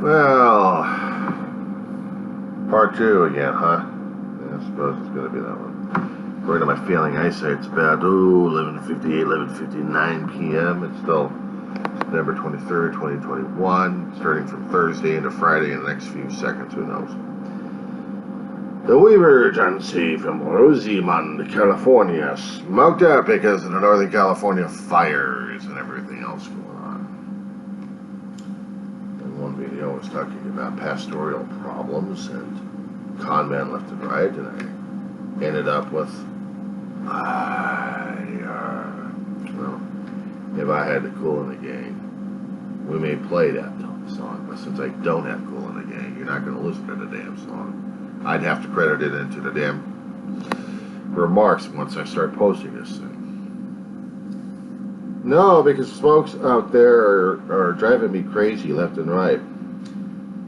Well, part two again, huh? Yeah, I suppose it's gonna be that one. According to my failing eyesight, it's about 11:58, 11:59 p.m. It's still September 23rd, 2021, starting from Thursday into Friday in the next few seconds. Who knows? The Weaver Agency from Rosamond, California, smoked up because of the Northern California fires and everything else going on. In one video, I was talking about pastoral problems and con men left and right, and I ended up with, well, if I had the Kool in the Gang, we may play that song, but since I don't have Kool in the Gang, you're not going to listen to the damn song. I'd have to credit it into the damn remarks once I start posting this thing. No, because folks out there are driving me crazy left and right.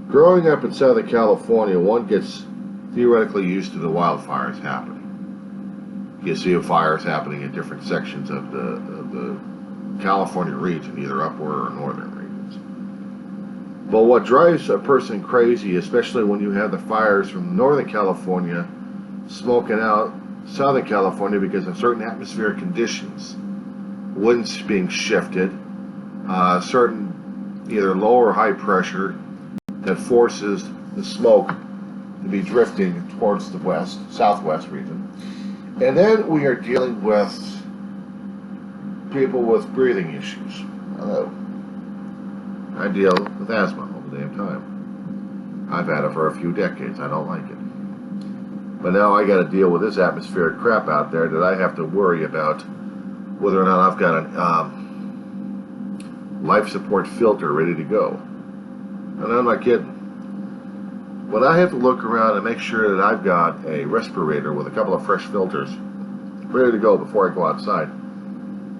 Growing up in Southern California, one gets theoretically used to the wildfires happening. You see fires happening in different sections of the California region, either upward or northern regions. But what drives a person crazy, especially when you have the fires from Northern California smoking out Southern California because of certain atmospheric conditions, winds being shifted, certain either low or high pressure that forces the smoke to be drifting towards the southwest region. And then we are dealing with people with breathing issues. Hello. I deal with asthma all the damn time. I've had it for a few decades. I don't like it. But now I got to deal with this atmospheric crap out there that I have to worry about whether or not I've got a life support filter ready to go. And I'm not kidding. When I have to look around and make sure that I've got a respirator with a couple of fresh filters ready to go before I go outside,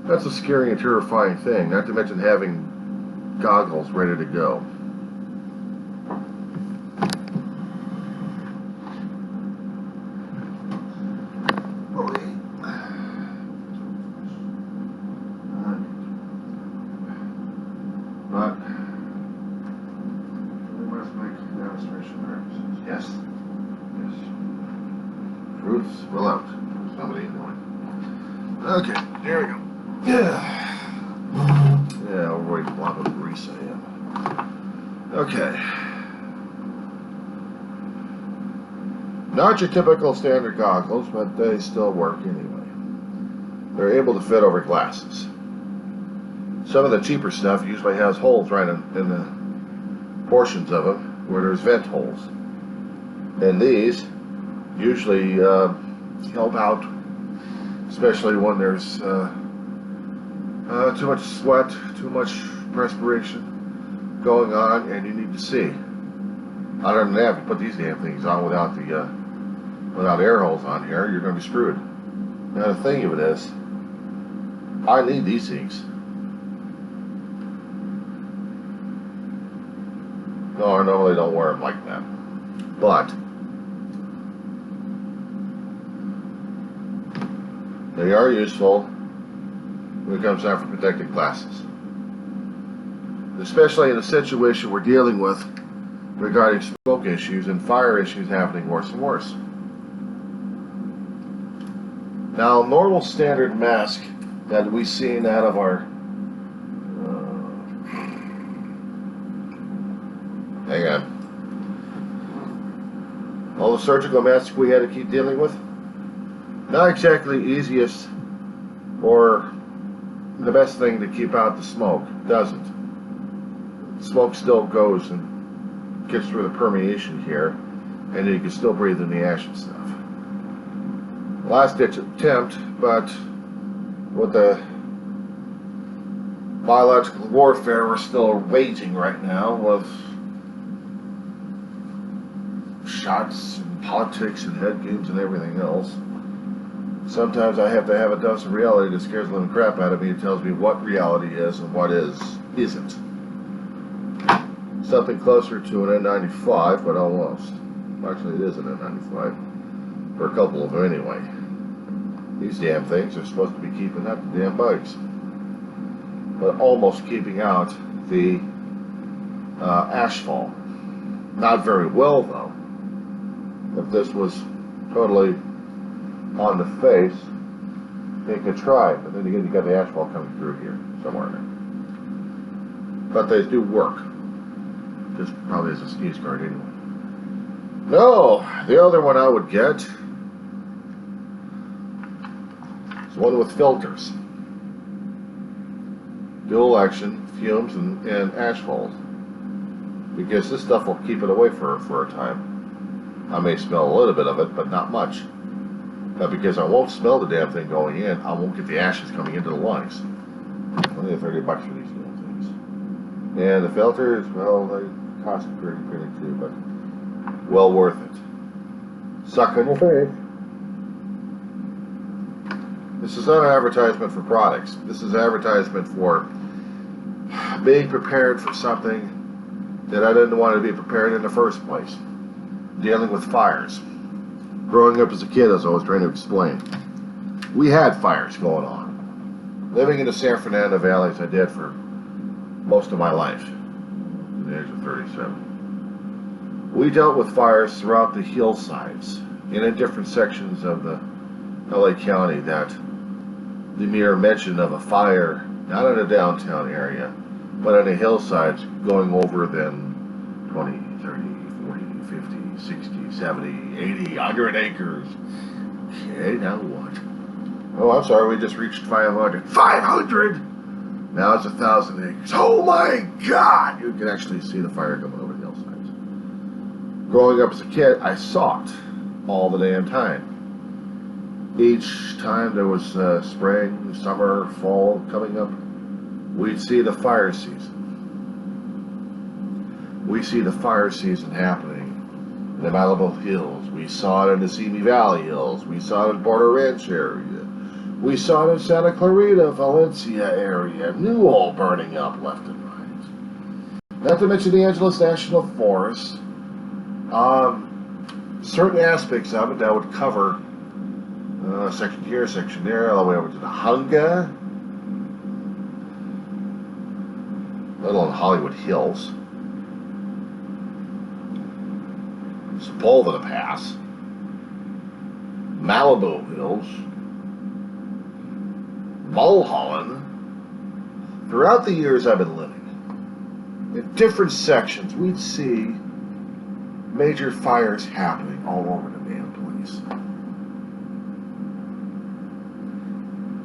that's a scary and terrifying thing, not to mention having goggles ready to go. But we must make demonstration purposes. Yes. Yes. Truths will out. Somebody knowing. Okay, there we go. Yeah. Yeah, already block of grease I am. Okay. Not your typical standard goggles, but they still work anyway. They're able to fit over glasses. Some of the cheaper stuff usually has holes right in the portions of them where there's vent holes. And these usually help out, especially when there's too much sweat, too much perspiration going on, and you need to see. Other than that, if you put these damn things on without air holes on here, you're going to be screwed. Now the thing of it is, I need these things. No, I normally don't wear them like that, but they are useful when it comes time for protective glasses. Especially in a situation we're dealing with regarding smoke issues and fire issues happening worse and worse. Now, normal standard mask that we've seen out of our hang on. All the surgical masks we had to keep dealing with, not exactly easiest or the best thing to keep out the smoke. Doesn't. Smoke still goes and gets through the permeation here, and you can still breathe in the ash and stuff. Last ditch attempt, but with the biological warfare we're still waging right now with shots and politics and head games and everything else. Sometimes I have to have a dose of reality that scares the living crap out of me and tells me what reality is and what isn't. Something closer to an N95, but almost. Actually, it is an N95. For a couple of them anyway. These damn things are supposed to be keeping out the damn bugs. But almost keeping out the ashfall. Not very well, though. If this was totally on the face, they could try. But then again, you got the asphalt coming through here somewhere. But they do work. Just probably as a sneeze guard anyway. No, the other one I would get is one with filters. Dual action, fumes, and asphalt. Because this stuff will keep it away for a time. I may smell a little bit of it, but not much. But because I won't smell the damn thing going in, I won't get the ashes coming into the lungs. Only $30 for these little things. And the filters, well, they cost a pretty penny too, but well worth it. Suck on your face. This is not an advertisement for products. This is advertisement for being prepared for something that I didn't want to be prepared in the first place. Dealing with fires. Growing up as a kid, as I was trying to explain, we had fires going on. Living in the San Fernando Valley, as I did for most of my life, at the age of 37. We dealt with fires throughout the hillsides and in different sections of the LA County that the mere mention of a fire, not in a downtown area, but on the hillsides going over then 20, 30, 40, 50, 60, 70, 80, 100 acres. Okay, now what? Oh, I'm sorry, we just reached 500. 500! Now it's 1,000 acres. Oh my God! You can actually see the fire coming over the hillsides. Growing up as a kid, I saw it all the damn time. Each time there was spring, summer, fall coming up, we'd see the fire season. We see the fire season happening in the Malibu Hills. We saw it in the Simi Valley Hills. We saw it in Border Ranch area. We saw it in Santa Clarita, Valencia area. Newell burning up left and right. Not to mention the Angeles National Forest. Certain aspects of it that would cover section here, section there, all the way over to the Hunga, little in Hollywood Hills, Sepulveda Pass, Malibu Hills, Mulholland. Throughout the years I've been living, in different sections, we'd see major fires happening all over the damn place.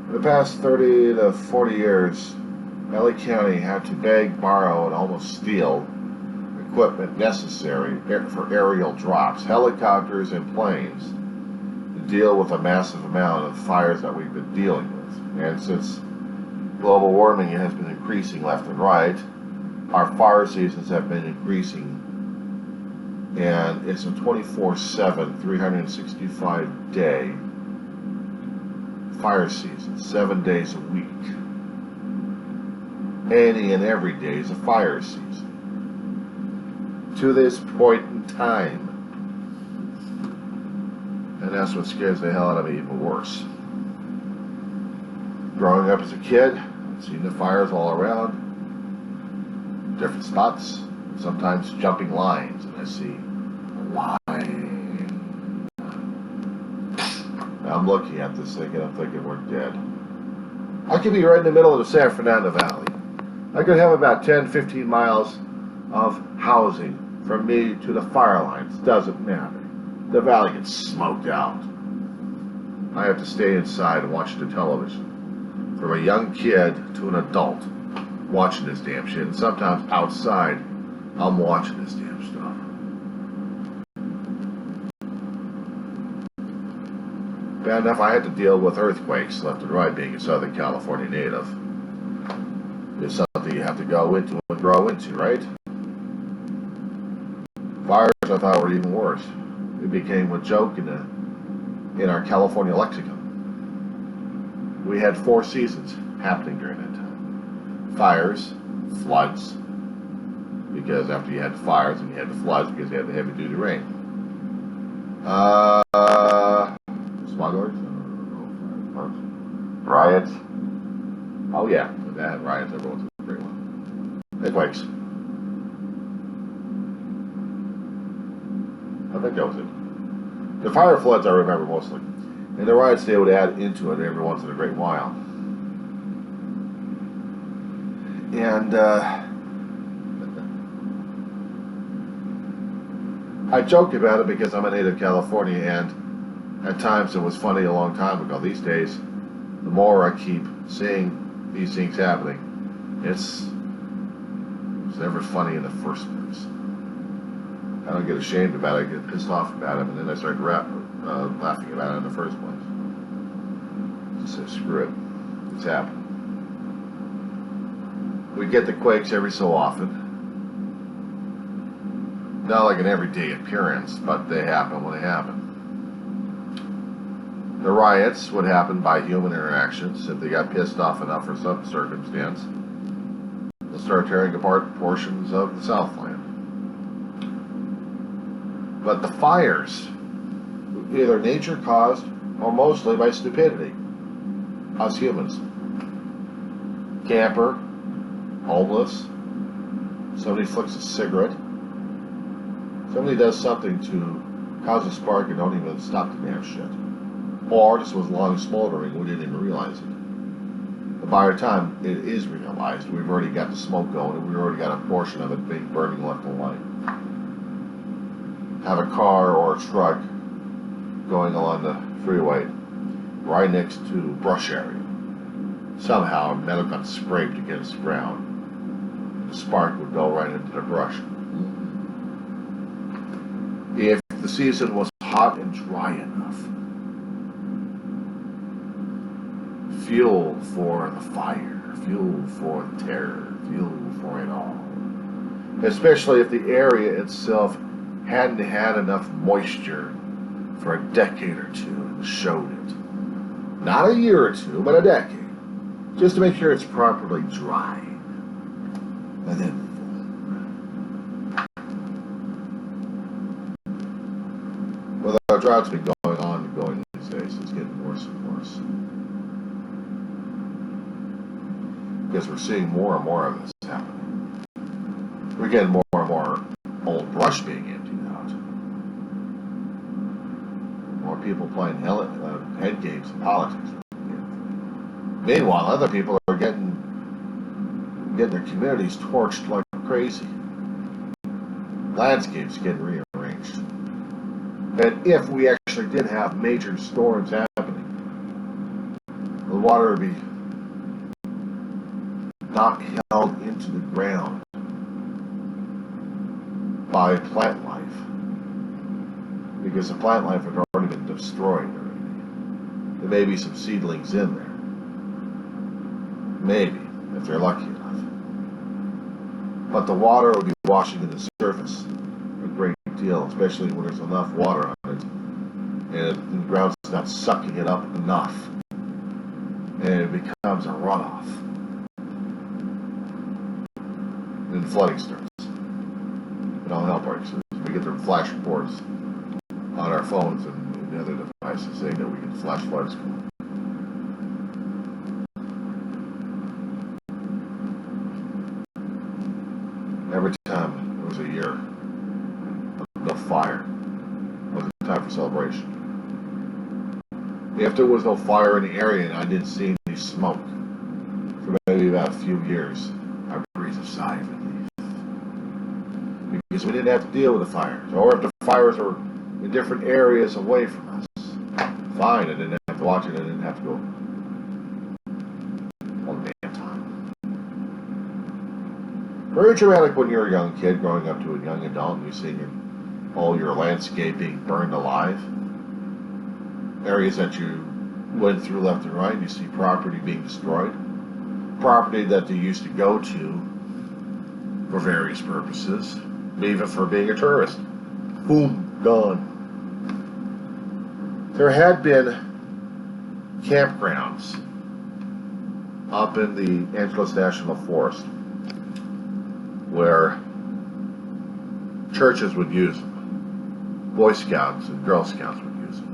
For the past 30 to 40 years, LA County had to beg, borrow, and almost steal equipment necessary for aerial drops, helicopters, and planes to deal with a massive amount of fires that we've been dealing with. And since global warming has been increasing left and right, our fire seasons have been increasing, and it's a 24/7, 365-day fire season, 7 days a week. Any and every day is a fire season. To this point in time. And that's what scares the hell out of me even worse. Growing up as a kid, I've seen the fires all around, different spots, sometimes jumping lines, and I see a line. I'm looking at this thing and I'm thinking we're dead. I could be right in the middle of the San Fernando Valley. I could have about 10, 15 miles of housing from me to the fire lines. Doesn't matter. The valley gets smoked out. I have to stay inside and watch the television. From a young kid to an adult, watching this damn shit. And sometimes outside, I'm watching this damn stuff. Bad enough I had to deal with earthquakes left and right, being a Southern California native. It's something you have to go into and grow into, right? Fires I thought were even worse. It became a joke in our California lexicon. We had 4 seasons happening during that time. Fires, floods, because after you had the fires and you had the floods because you had the heavy duty rain. Smugglers, riots. Oh yeah, they had riots every once in a while. Earthquakes. think that was it. The fire floods I remember mostly. And the riots they would add into it every once in a great while. And I joked about it because I'm a native California, and at times it was funny a long time ago. These days, the more I keep seeing these things happening, it's never funny in the first place. I don't get ashamed about it, I get pissed off about it, and then I start laughing about it in the first place. Just say, screw it. It's happening. We get the quakes every so often. Not like an everyday appearance, but they happen when they happen. The riots would happen by human interactions. If they got pissed off enough for some circumstance, they'll start tearing apart portions of the Southland. But the fires, either nature caused or mostly by stupidity. Us humans. Camper, homeless, somebody flicks a cigarette, somebody does something to cause a spark and don't even stop the damn shit. Or just was long smoldering, we didn't even realize it. But by the time it is realized, we've already got the smoke going and we've already got a portion of it being burning left and right. Have a car or a truck going along the freeway right next to brush area. Somehow metal got scraped against the ground. The spark would go right into the brush. If the season was hot and dry enough, fuel for the fire, fuel for the terror, fuel for it all. Especially if the area itself hadn't had enough moisture for a decade or two and showed it. Not a year or two, but a decade. Just to make sure it's properly dry. And then well, the drought's been going on and going these days. It's getting worse and worse. Because we're seeing more and more of this happening. We're getting more and more old brush being emptied out. More people playing head games and politics. Meanwhile, other people are getting their communities torched like crazy. Landscapes getting rearranged. And if we actually did have major storms happening, the water would be not held into the ground by plant life, because the plant life had already been destroyed already. There may be some seedlings in there. Maybe, if they're lucky enough. But the water would be washing in the surface a great deal, especially when there's enough water on it. And the ground's not sucking it up enough. And it becomes a runoff. And flooding starts. It all hell breaks loose. We get the flash reports on our phones and the other devices saying that we get flash floods coming. Every time there was a year of no fire, it was a time for celebration. If there was no fire in the area and I didn't see any smoke for maybe about a few years, I breathed a sigh of relief. Because we didn't have to deal with the fires. Or if the fires were in different areas away from us, fine, I didn't have to watch it, I didn't have to go all the damn time. Very traumatic when you're a young kid growing up to a young adult and you see all your landscaping burned alive. Areas that you went through left and right, you see property being destroyed. Property that they used to go to for various purposes, even for being a tourist. Boom, gone. There had been campgrounds up in the Angeles National Forest where churches would use them. Boy Scouts and Girl Scouts would use them.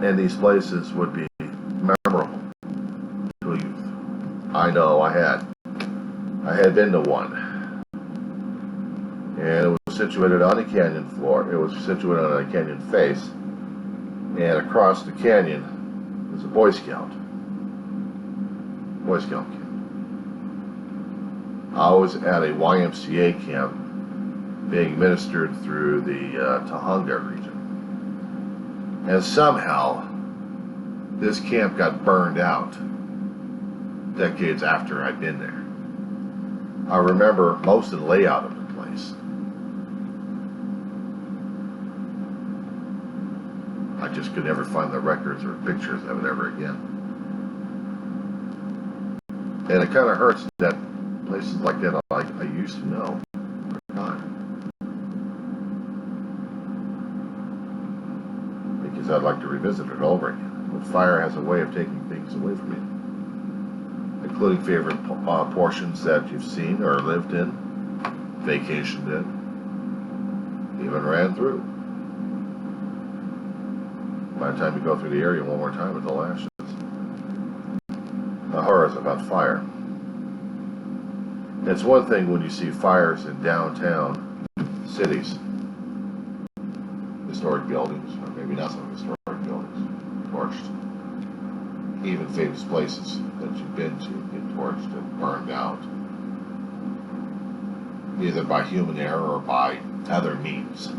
And these places would be memorable to a youth. I know I had been to one. And it was situated on a canyon floor. It was situated on a canyon face. And across the canyon was a Boy Scout. Boy Scout camp. I was at a YMCA camp being administered through the Tahunga region. And somehow, this camp got burned out decades after I'd been there. I remember most of the layout of the place. I just could never find the records or pictures of it ever again. And it kind of hurts that places like that I used to know are gone. Because I'd like to revisit it over again. But fire has a way of taking things away from you, including favorite portions that you've seen or lived in, vacationed in, even ran through. By the time you go through the area one more time, it's all ashes. The horrors about fire. It's one thing when you see fires in downtown cities, historic buildings, or maybe not so historic buildings, torched. Even famous places that you've been to get torched and burned out, either by human error or by other means.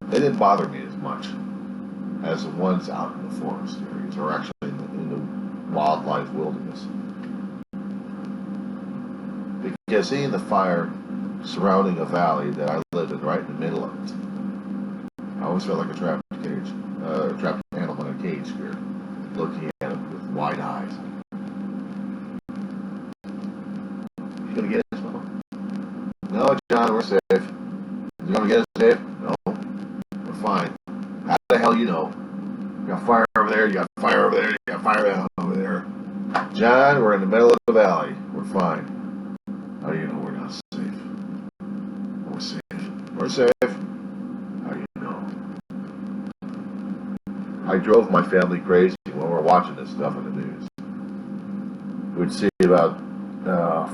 They didn't bother me as much as the ones out in the forest areas, or actually in the wildlife wilderness. Because seeing the fire surrounding a valley that I lived in right in the middle of it, I always felt like a trapped animal in a cage here, looking at it with wide eyes. You gonna get us, Mama? No, John, we're safe. You gonna get us safe? No, we're fine. How the hell you know? You got fire over there, you got fire over there, you got fire over there. John, we're in the middle of the valley. We're fine. How do you know we're not safe? We're safe. We're safe. How do you know? I drove my family crazy when we were watching this stuff on the news. We'd see about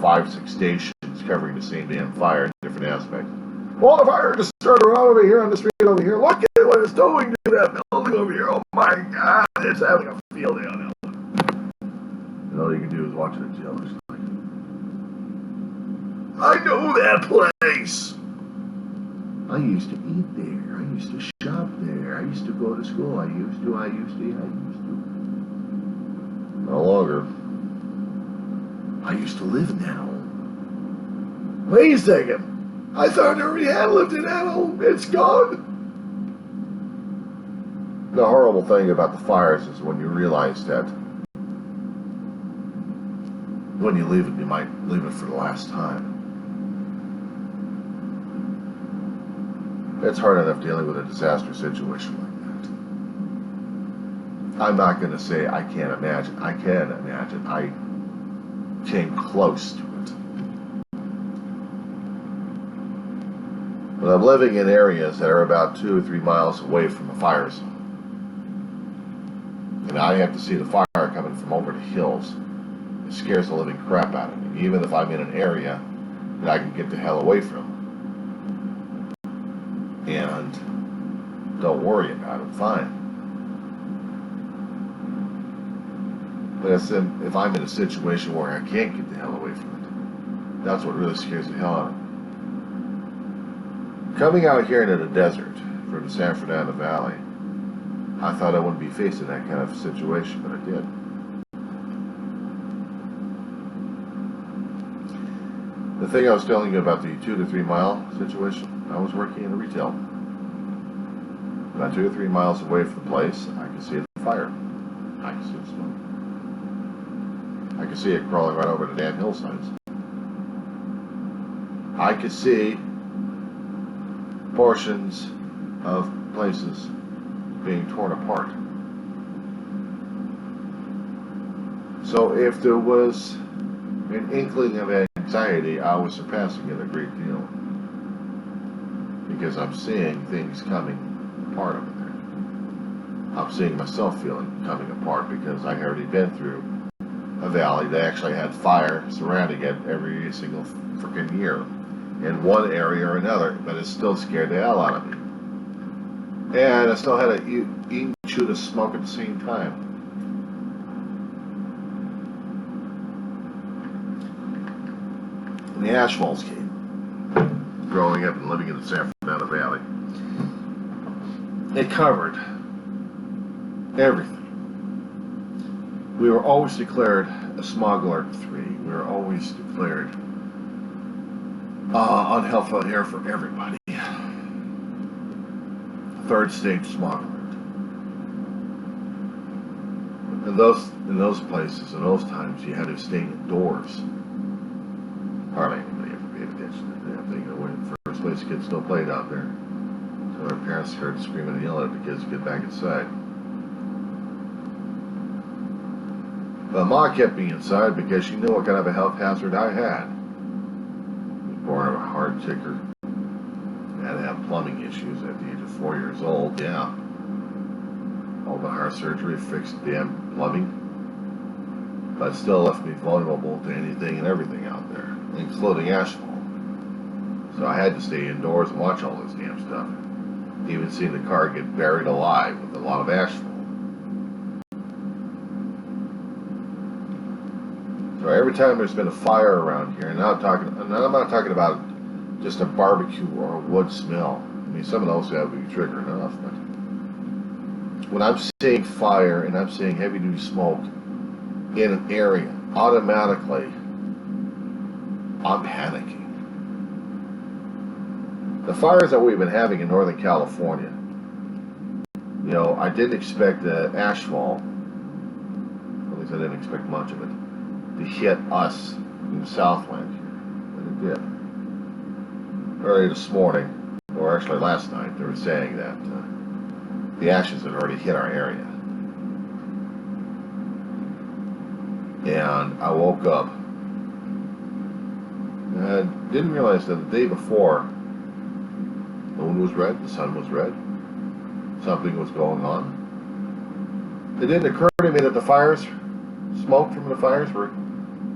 5-6 stations covering the same damn fire in different aspects. Well, the fire just started right over here on the street over here. Look at what it's doing to that building over here. Oh my God, it's having a field day on that one. And all you can do is watch it and jealous. I know that place. I used to eat there. I used to shop there. I used to go to school. I used to. No longer. I used to live in that home. Wait a second. I thought I already had lived in that home. It's gone. The horrible thing about the fires is when you realize that when you leave it, you might leave it for the last time. It's hard enough dealing with a disaster situation like that. I'm not going to say I can't imagine. I can imagine. I came close to it. But I'm living in areas that are about 2 or 3 miles away from a fire zone. And I have to see the fire coming from over the hills. It scares the living crap out of me, even if I'm in an area that I can get the hell away from. And don't worry about it, fine. But if I'm in a situation where I can't get the hell away from it, that's what really scares the hell out of me. Coming out here into the desert from the San Fernando Valley, I thought I wouldn't be facing that kind of situation, but I did. The thing I was telling you about the 2 to 3 mile situation, I was working in retail. About 2 or 3 miles away from the place, I could see the fire. I could see the smoke. I could see it crawling right over the damn hillsides. I could see portions of places being torn apart. So if there was an inkling of anxiety, I was surpassing it a great deal. Because I'm seeing things coming apart over there. I'm seeing myself coming apart because I've already been through a valley that actually had fire surrounding it every single freaking year in one area or another, but it still scared the hell out of me. And I still had to eat and chew the smoke at the same time. And the ash falls came, growing up and living in the San Fernando Valley. It covered everything. We were always declared a smog alert 3. We were always declared unhealthful air for everybody. Third stage smog alert. In those places, in those times, you had to stay indoors. Hardly anybody ever paid attention to the damn thing. In the first place, kids still played out there. So our parents heard screaming and yelling at the kids to get back inside. But Ma kept me inside because she knew what kind of a health hazard I had. I was born of a hard ticker. I had to have plumbing issues at the age of 4 years old, yeah. All the heart surgery fixed the damn plumbing. But still left me vulnerable to anything and everything out there, including ashfall. So I had to stay indoors and watch all this damn stuff. Even seeing the car get buried alive with a lot of ashfall. So every time there's been a fire around here, and I'm not talking about just a barbecue or a wood smell. I mean, some of those have to be trigger enough, but when I'm seeing fire and I'm seeing heavy duty smoke in an area, automatically I'm panicking. The fires that we've been having in Northern California, you know, I didn't expect the ashfall, at least I didn't expect much of it, to hit us in the Southland here, but it did. Early this morning, or actually last night, they were saying that the ashes had already hit our area. And I woke up and didn't realize that the day before, the moon was red, the sun was red, something was going on. It didn't occur to me that the fires, smoke from the fires were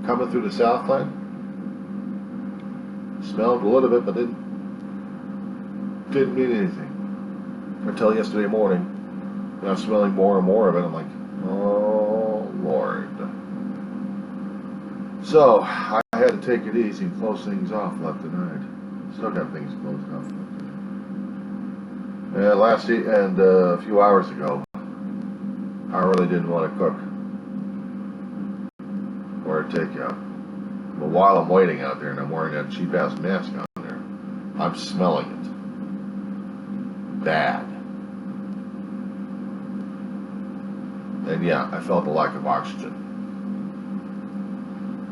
coming through the Southland. Smelled a little bit, but didn't mean anything. Until yesterday morning, when I was smelling more and more of it, I'm like, oh Lord. So I had to take it easy and close things off left and right. Still got things closed off left and right. And a few hours ago, I really didn't want to cook or take out. But while I'm waiting out there and I'm wearing that cheap ass mask out there, I'm smelling it. Bad. And yeah, I felt the lack of oxygen.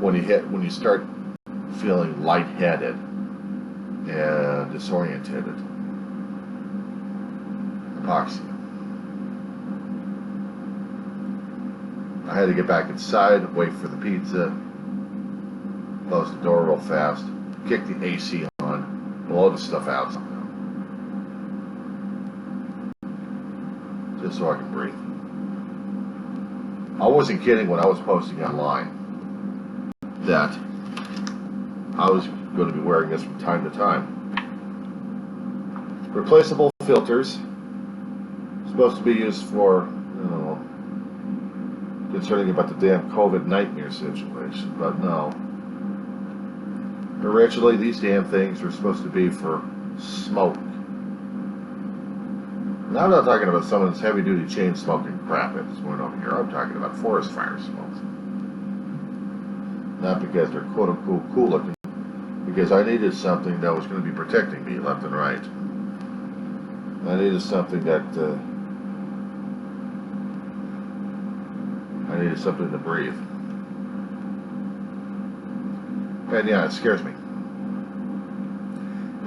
When you start feeling lightheaded and disoriented, hypoxia. I had to get back inside, wait for the pizza, close the door real fast, kick the AC on, blow the stuff out somehow. Just so I can breathe. I wasn't kidding when I was posting online that I was going to be wearing this from time to time. Replaceable filters, supposed to be used for, concerning about the damn COVID nightmare situation, but no. Originally, these damn things were supposed to be for smoke. Now I'm not talking about someone's heavy-duty chain smoking crap that's going over here. I'm talking about forest fire smoke. Not because they're quote-unquote cool looking, because I needed something that was going to be protecting me left and right. I needed something that I needed something to breathe. And yeah, it scares me.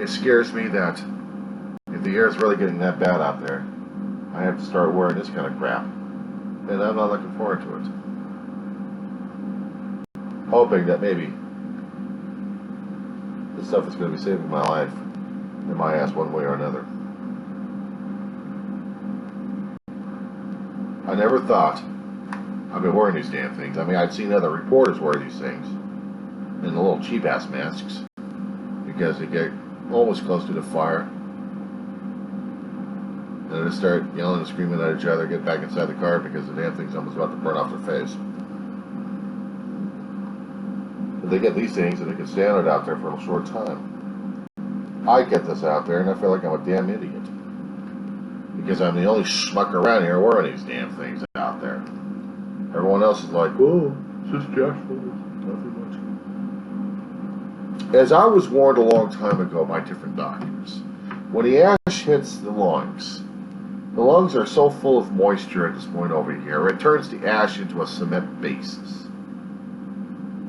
It scares me that if the air is really getting that bad out there, I have to start wearing this kind of crap. And I'm not looking forward to it. Hoping that maybe this stuff is going to be saving my life and my ass one way or another. I never thought I've been wearing these damn things. I mean, I'd seen other reporters wear these things in the little cheap-ass masks because they get almost close to the fire. And they start yelling and screaming at each other, get back inside the car because the damn thing's almost about to burn off their face. But they get these things and they can stand it out there for a short time. I get this out there and I feel like I'm a damn idiot. Because I'm the only schmuck around here wearing these damn things out there. Everyone else is like, "Oh, it's just Josh Flores, nothing much." As I was warned a long time ago by different doctors, when the ash hits the lungs are so full of moisture at this point over here, it turns the ash into a cement basis,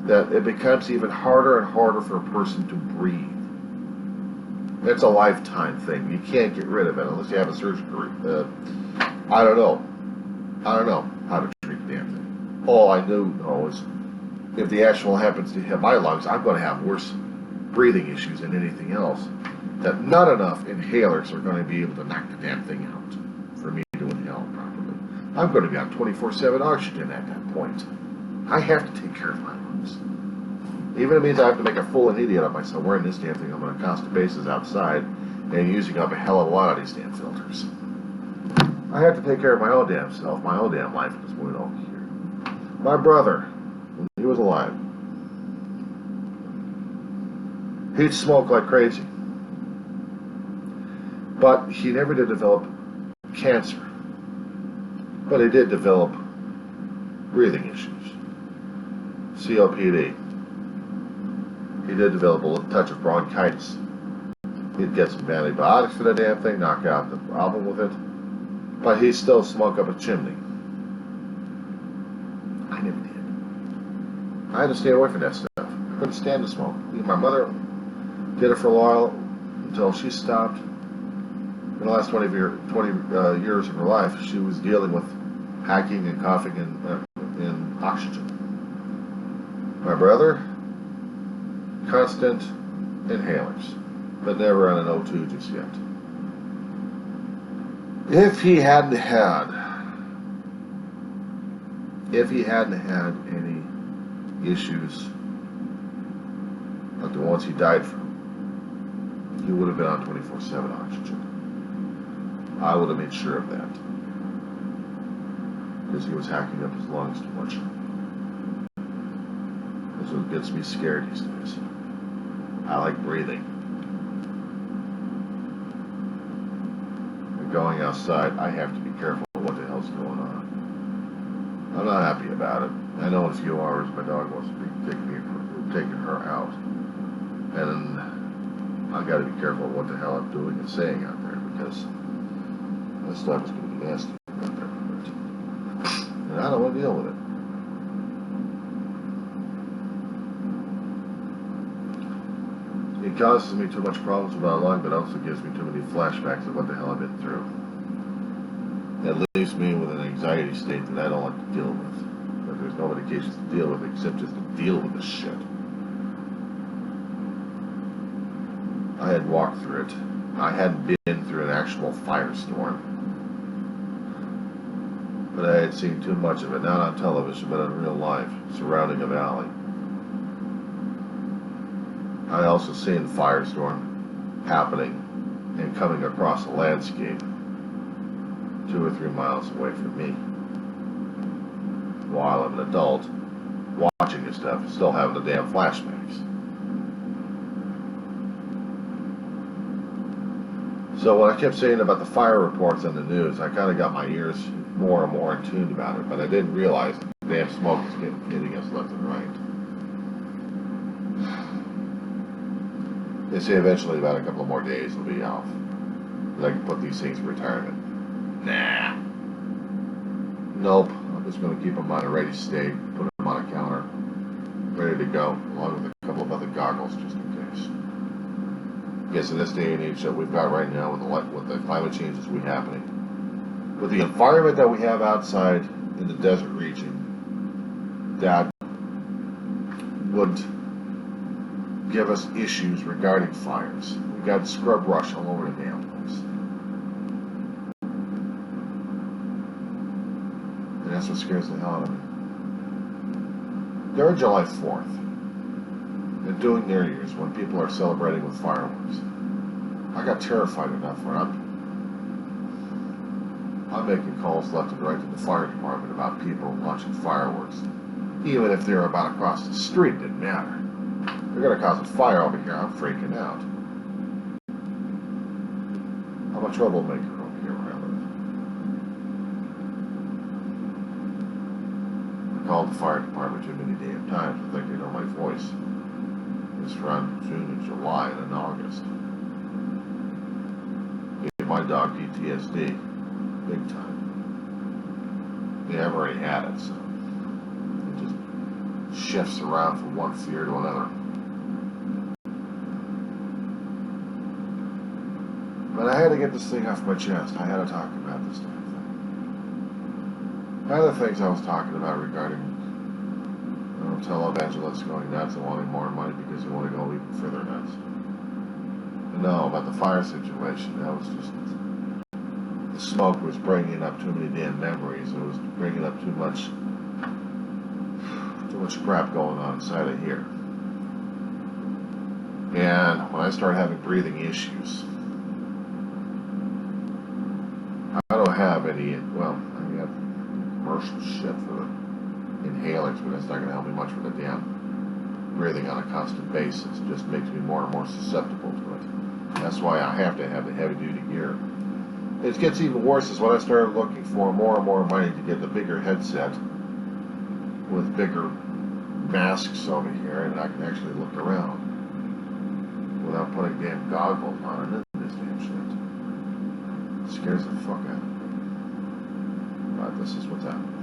that it becomes even harder and harder for a person to breathe. It's a lifetime thing. You can't get rid of it unless you have a surgery. I don't know how to treat the damn thing. All I know is if the actual happens to hit my lungs, I'm going to have worse breathing issues than anything else. That not enough inhalers are going to be able to knock the damn thing out for me to inhale properly. I'm going to be on 24/7 oxygen at that point. I have to take care of my lungs. Even if it means I have to make a fool and idiot of myself wearing this damn thing on a constant basis outside and using up a hell of a lot of these damn filters. I have to take care of my own damn self, my own damn life at this point over here. My brother, when he was alive, he'd smoke like crazy. But he never did develop cancer. But he did develop breathing issues. COPD. He did develop a little touch of bronchitis. He'd get some antibiotics for the damn thing, knock out the problem with it. But he still smoked up a chimney. I never did. I had to stay away from that stuff. I couldn't stand the smoke. My mother did it for a while until she stopped. In the last 20 years of her life, she was dealing with hacking and coughing in oxygen. My brother, constant inhalers, but never on an O2 just yet. If he hadn't had any issues like the ones he died from, he would have been on 24/7 oxygen. I would have made sure of that. Because he was hacking up his lungs too much. That's what gets me scared these days. I like breathing. And going outside, I have to be careful of what the hell's going on. I'm not happy about it. I know in a few hours my dog wants to be taking her out. And I got to be careful of what the hell I'm doing and saying out there because this stuff is going to be nasty out there. And I don't want to deal with it. It causes me too much problems with my lung, but also gives me too many flashbacks of what the hell I've been through. It leaves me with an anxiety state that I don't like to deal with. But there's no medications to deal with except just to deal with this shit. I had walked through it. I hadn't been through an actual firestorm. But I had seen too much of it, not on television, but in real life, surrounding a valley. I also seen the firestorm happening and coming across a landscape 2 or 3 miles away from me. While I'm an adult, watching this stuff, still having the damn flashbacks. So when I kept saying about the fire reports on the news, I kind of got my ears more and more in tune about it, but I didn't realize that the damn smoke was hitting us left and right. They say eventually about a couple of more days it'll be off. I can put these things in retirement. Nah. Nope. I'm just going to keep them on a ready state, put them on a counter, ready to go, along with a couple of other goggles just in case. Yes, in this day and age that we've got right now with the climate changes we happening, with the environment that we have outside in the desert region, that would give us issues regarding fires. We've got scrub brush all over the damn place. And that's what scares the hell out of me. During July 4th, and doing New Year's, when people are celebrating with fireworks, I got terrified enough where I'm making calls left and right to the fire department about people launching fireworks. Even if they're about across the street, it didn't matter. They're going to cause a fire over here, I'm freaking out. I'm a troublemaker over here where I live. I called the fire department too many damn times. I think they know my voice. It's around June and July and in August. Gave my dog PTSD. Big time. Yeah, I've already had it, so it just shifts around from one fear to another. But I had to get this thing off my chest. I had to talk about this damn thing. One of the things I was talking about regarding televangelists going nuts and wanting more money because they want to go even further nuts. No, about the fire situation, that was just, the smoke was bringing up too many damn memories. It was bringing up too much crap going on inside of here. And when I started having breathing issues, I don't have any, well, I have commercial shit for the inhalers, but that's not going to help me much for the damn breathing on a constant basis. It just makes me more and more susceptible to it. That's why I have to have the heavy-duty gear. It gets even worse is when I started looking for more and more money to get the bigger headset with bigger masks over here, and I can actually look around without putting damn goggles on and this damn shit. It scares the fuck out of me. But this is what's happening.